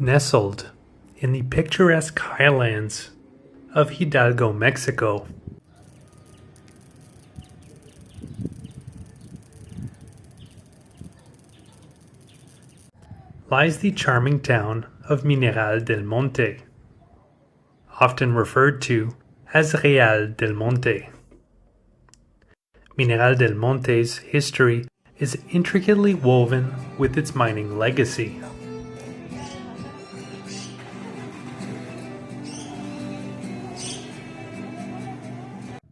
Nestled in the picturesque highlands of Hidalgo, Mexico, lies the charming town of Mineral del Monte, often referred to as Real del Monte. Mineral del Monte's history is intricately woven with its mining legacy.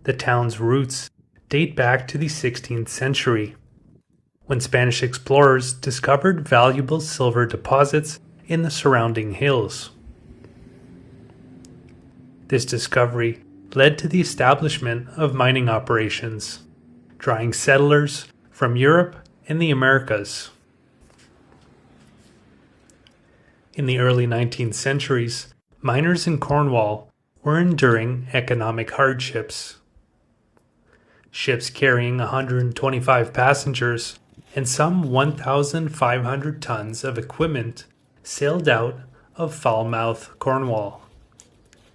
The town's roots date back to the 16th century, when Spanish explorers discovered valuable silver deposits in the surrounding hills. This discovery led to the establishment of mining operations, drawing settlers from Europe and the Americas. In the early 19th centuries, miners in Cornwall were enduring economic hardships. Ships carrying 125 passengers and some 1,500 tons of equipment sailed out of Falmouth, Cornwall,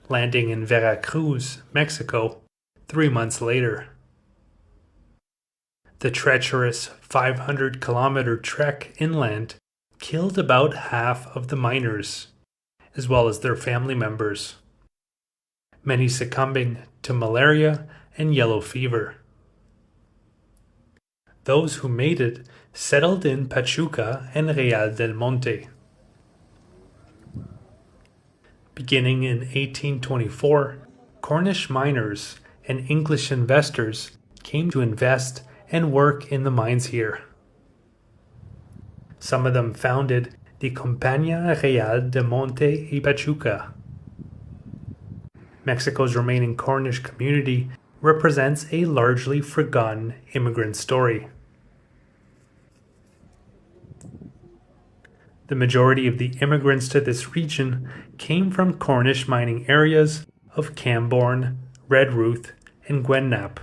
landing in Veracruz, Mexico, 3 months later. The treacherous 500-kilometer trek inland killed about half of the miners, as well as their family members, many succumbing to malaria and yellow fever. Those who made it settled in Pachuca and Real del Monte. Beginning in 1824, Cornish miners and English investors came to invest and work in the mines here. Some of them founded the Compañía Real de Monte y Pachuca. Mexico's remaining Cornish community represents a largely forgotten immigrant story. The majority of the immigrants to this region came from Cornish mining areas of Camborne, Redruth, and Gwennap.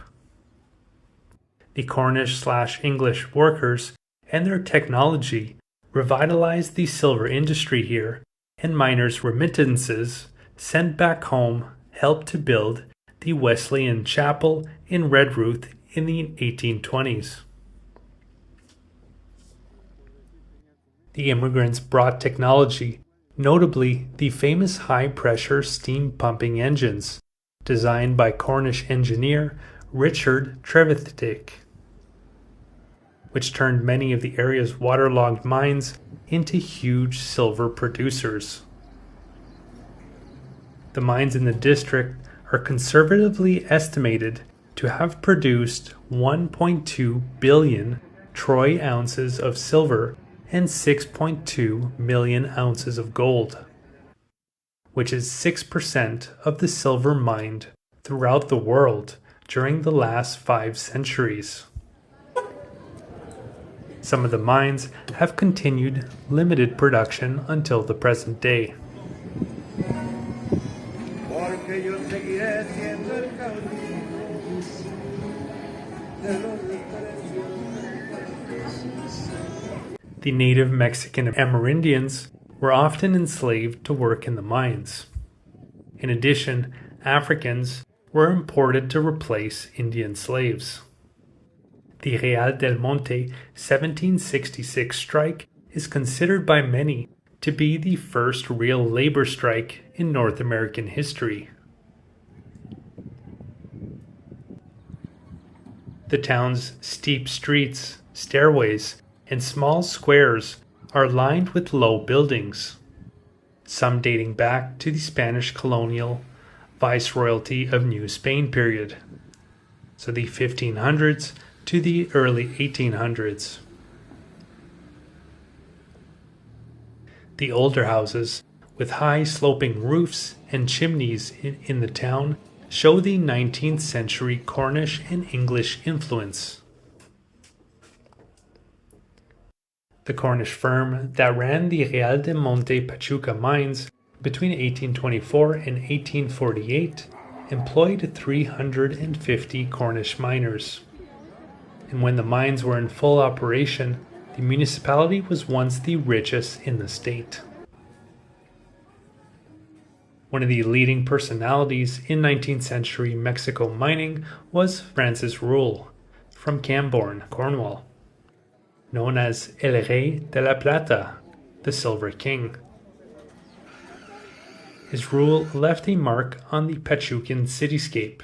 The Cornish/English workers and their technology revitalized the silver industry here, and miners' remittances sent back home helped to build the Wesleyan Chapel in Redruth in the 1820s. The immigrants brought technology, notably the famous high-pressure steam pumping engines, designed by Cornish engineer Richard Trevithick, which turned many of the area's waterlogged mines into huge silver producers. The mines in the district are conservatively estimated to have produced 1.2 billion troy ounces of silver and 6.2 million ounces of gold, which is 6% of the silver mined throughout the world during the last 5 centuries. Some of the mines have continued limited production until the present day. The native Mexican Amerindians were often enslaved to work in the mines. In addition, Africans were imported to replace Indian slaves. The Real del Monte 1766 strike is considered by many to be the first real labor strike in North American history. The town's steep streets, stairways, and small squares are lined with low buildings, some dating back to the Spanish colonial Viceroyalty of New Spain period, so the 1500s to the early 1800s. The older houses, with high sloping roofs and chimneys in the town, show the 19th century Cornish and English influence. The Cornish firm that ran the Real del Monte Pachuca mines between 1824 and 1848 employed 350 Cornish miners. And when the mines were in full operation, the municipality was once the richest in the state. One of the leading personalities in 19th century Mexico mining was Francis Rule from Camborne, Cornwall, known as El Rey de la Plata, the Silver King. His rule left a mark on the Pachucan cityscape,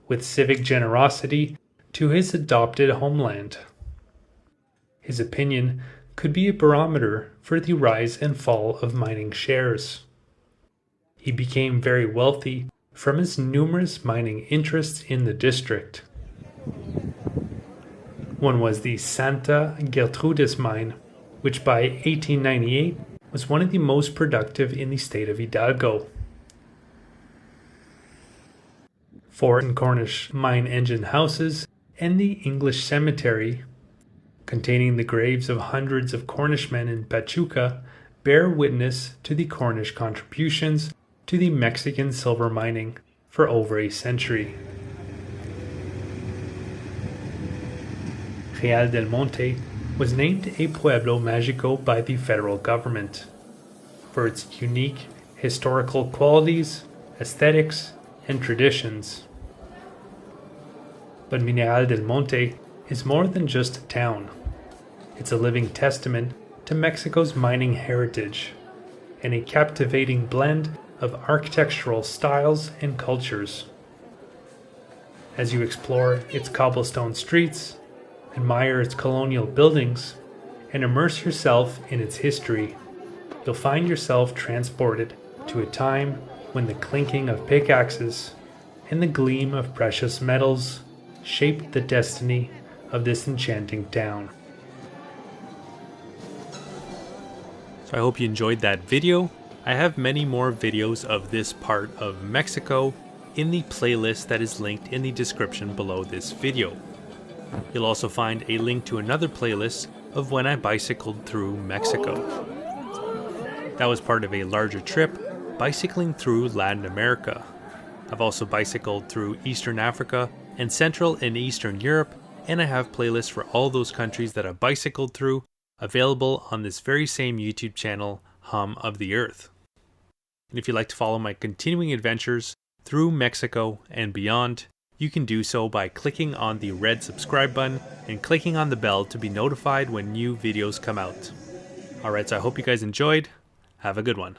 with civic generosity to his adopted homeland. His opinion could be a barometer for the rise and fall of mining shares. He became very wealthy from his numerous mining interests in the district. One was the Santa Gertrudis mine, which by 1898 was one of the most productive in the state of Hidalgo. 4 Cornish mine engine houses and the English cemetery, containing the graves of hundreds of Cornishmen in Pachuca, bear witness to the Cornish contributions to the Mexican silver mining for over a century. Mineral del Monte was named a Pueblo Mágico by the federal government for its unique historical qualities, aesthetics, and traditions. But Mineral del Monte is more than just a town. It's a living testament to Mexico's mining heritage and a captivating blend of architectural styles and cultures. As you explore its cobblestone streets, admire its colonial buildings, and immerse yourself in its history, you'll find yourself transported to a time when the clinking of pickaxes and the gleam of precious metals shaped the destiny of this enchanting town. So I hope you enjoyed that video. I have many more videos of this part of Mexico in the playlist that is linked in the description below this video. You'll also find a link to another playlist of when I bicycled through Mexico. That was part of a larger trip, bicycling through Latin America. I've also bicycled through Eastern Africa and Central and Eastern Europe, and I have playlists for all those countries that I've bicycled through available on this very same YouTube channel, Hum of the Earth. And if you'd like to follow my continuing adventures through Mexico and beyond, you can do so by clicking on the red subscribe button and clicking on the bell to be notified when new videos come out. Alright, so I hope you guys enjoyed. Have a good one.